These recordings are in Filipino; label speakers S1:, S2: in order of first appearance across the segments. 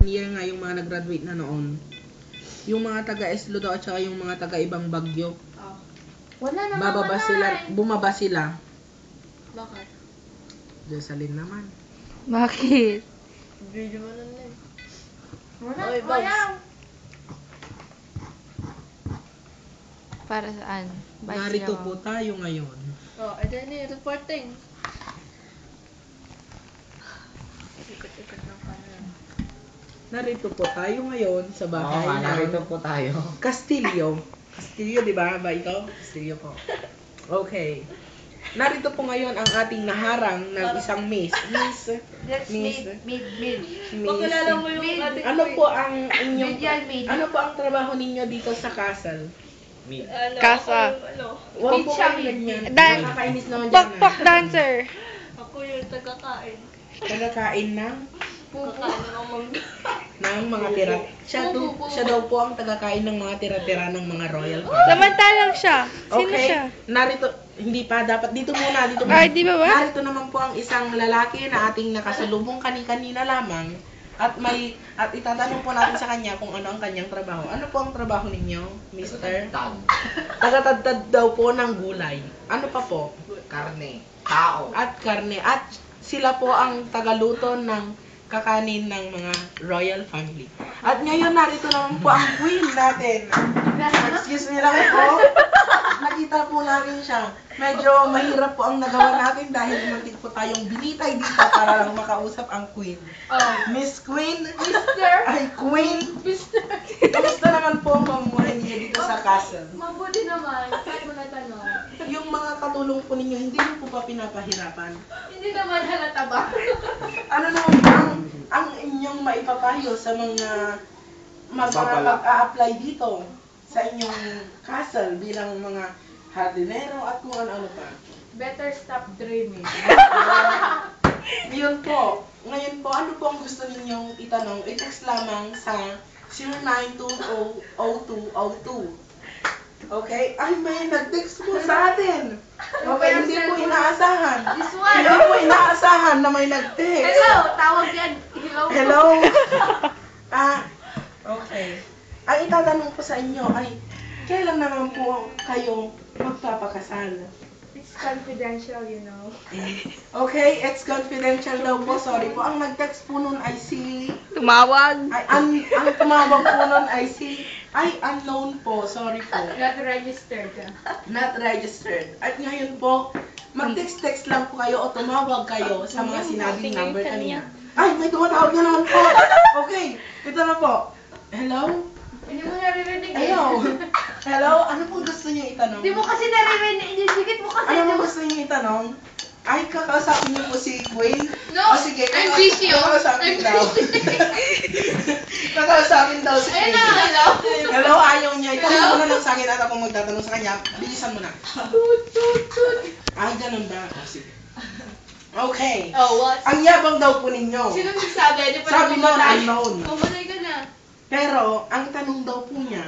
S1: year nga yung mga nag-graduate na noon. Yung mga taga-Eslo daw at saka yung mga taga-ibang Bagyo.
S2: Oh. Wala naman
S1: Bumaba sila.
S2: Bakit?
S1: Jocelyn naman.
S3: Bakit?
S2: Video mo nun eh.
S4: Oy, Babs.
S3: Para saan? Bakit
S1: Narito
S3: sila
S1: po tayo ngayon.
S2: Oh, ito na reporting. Ikot-ikot ng camera.
S1: Narito po tayo ngayon sa bahay ng
S4: narito po tayo.
S1: Castillo. Castillo, di ba? Ba ikaw? Castillo po. Okay. Narito po ngayon ang ating naharang ng isang miss. Miss.
S2: Pakilala mo yung ating
S1: Ano po ang inyong
S2: Medial maid.
S1: ano po ang trabaho ninyo dito sa castle?
S3: Kasa.
S1: Huwag po
S2: Siya,
S1: kayo ganyan.
S3: Dan-
S1: Nakakainis naman dyan.
S3: Pakpak dancer.
S2: Ako yung tagakain.
S1: Tagakain ng
S2: Kakain ng mangga.
S1: mga tira. Siya daw po ang tagakain ng mga tira-tira ng mga royal family.
S3: Samantalang siya. Sino
S1: Okay,
S3: siya?
S1: narito, hindi pa dapat, dito muna.
S3: Ay, di ba ba?
S1: Narito naman po ang isang lalaki na ating nakasalubong kani-kanina lamang at itatanong po natin sa kanya kung ano ang kanyang trabaho. Ano po ang trabaho ninyo, mister? Tagatadtad daw po ng gulay. Ano pa po?
S4: Karne. Tao.
S1: At karne. At sila po ang tagaluto ng kakanin ng mga royal family. At ngayon narito naman po ang queen natin. Excuse me lang po. Nakita po namin siya. Medyo mahirap po ang nagawa natin dahil muntik po tayong binitay dito para lang makausap ang queen.
S2: Oh.
S1: Miss Queen?
S2: Mister?
S1: Ay, Queen?
S2: Mister?
S1: Kamusta naman po ang mamumuhay niyo dito sa castle?
S2: Mabuti naman. Kahit mo natanong.
S1: Yung mga katulong po ninyo, hindi niyo po pa pinapahirapan?
S2: Hindi naman halata ba?
S1: Ano naman ba ang inyong maipapayo sa mga mag-a-apply dito sa inyong castle bilang mga hardinero at kung ano-ano pa?
S2: Better stop dreaming.
S1: Ngayon po, ano po ang gusto ninyong itanong? I-text lamang sa 09200202. Okay? Ay, may nag-text po sa atin. Okay, hindi po inaasahan.
S2: This one.
S1: Hindi po inaasahan na may nag-text.
S2: Hello! Tawag yan. Hello.
S1: Hello? Okay. Ang itatanong ko sa inyo ay, kailan naman po kayo magpapakasal?
S2: It's confidential, you know.
S1: Okay, it's confidential daw po. Sorry po. Ang nag-text po nun ay si...
S3: Tumawag.
S1: Ay, ang tumawag po nun ay si... Ay, unknown po. Sorry po.
S2: Not registered.
S1: Not registered. At ngayon po, mag-text-text lang po kayo o tumawag kayo sa mga sinabing number kanina. Ay, may tumatawag na naman po. Okay, ito na po. Hello?
S2: Hindi mo naririnig eh.
S1: Hello? Hello? Ano pong gusto niyo itanong?
S2: Hindi mo kasi naririnig. Dikit mo kasi.
S1: Ano pong gusto niyo itanong? Ay, kakausapin niyo po si Queen?
S2: No,
S1: O sige,
S2: I'm busy, oh.
S1: kakausapin
S2: I'm
S1: daw. Kakausapin daw si
S2: Ayun
S1: Queen.
S2: na, hello.
S1: Hello, ayaw niya. Itanong mo na lang sa akin at ako magtatanong sa kanya. Bilisan mo na.
S2: Tut.
S1: Ay, ganun ba? O, sige. Okay.
S2: Oh, what?
S1: Ang yabang daw po ninyo.
S2: Sino nagsabi? Di pa
S1: Sabi mo,
S2: mamatay.
S1: unknown.
S2: Mamatay ka na.
S1: Pero, ang tanong daw po niya,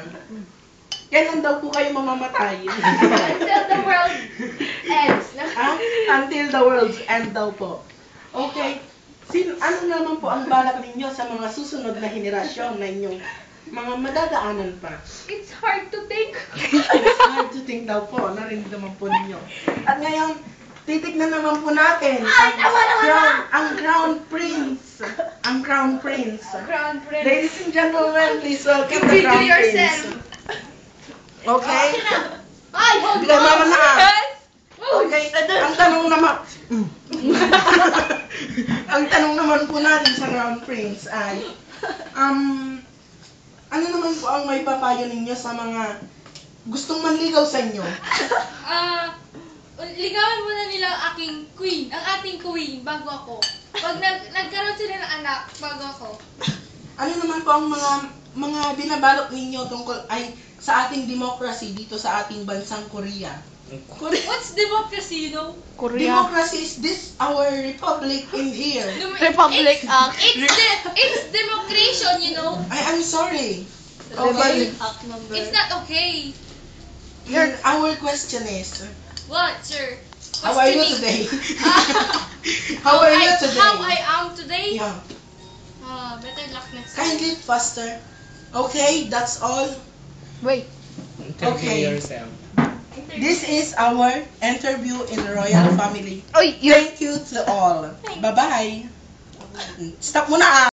S1: kailan daw po kayo mamamatay?
S2: Until the world ends.
S1: Ah, until the world's end daw po. Okay. Ano naman po ang balak ninyo sa mga susunod na henerasyon na inyong mga madadaanan pa?
S2: It's hard to think.
S1: It's hard to think daw po. Narinig naman po ninyo. At ngayon, titignan naman po natin ang Crown Prince. Ang Crown Prince.
S2: Crown Prince.
S1: Ladies and gentlemen, please welcome the
S2: Video
S1: Crown
S2: yourself.
S1: Prince. Okay?
S2: Ay, hold
S1: Bigay mama na.
S2: Oh,
S1: Okay, ang tanong naman... ang tanong naman po natin sa Crown Prince ay, ano naman po ang may papayo ninyo sa mga gustong manligaw sa inyo?
S5: Ligawan muna nila ang ating queen, bago ako. Pag nagkaroon sila ng anak, bago ako.
S1: Ano naman po ang mga binabalot ninyo tungkol ay sa ating democracy dito sa ating bansang Korea?
S5: What's democracy, you know?
S3: Korea.
S1: Democracy is this our republic in here.
S3: Republic Act.
S5: It's democration, you know?
S1: I'm sorry. Okay.
S5: It's not okay.
S1: Our question is,
S5: What, sir?
S1: how are you today? How are you today?
S5: How I am today?
S1: Yeah.
S5: Better anak na
S1: Kindly faster. Okay, that's all.
S3: Wait.
S6: Interview
S1: Okay.
S6: yourself.
S1: This is our interview in Royal Family.
S3: Oy, yun.
S1: Thank you to all. Bye-bye. Stop muna ah.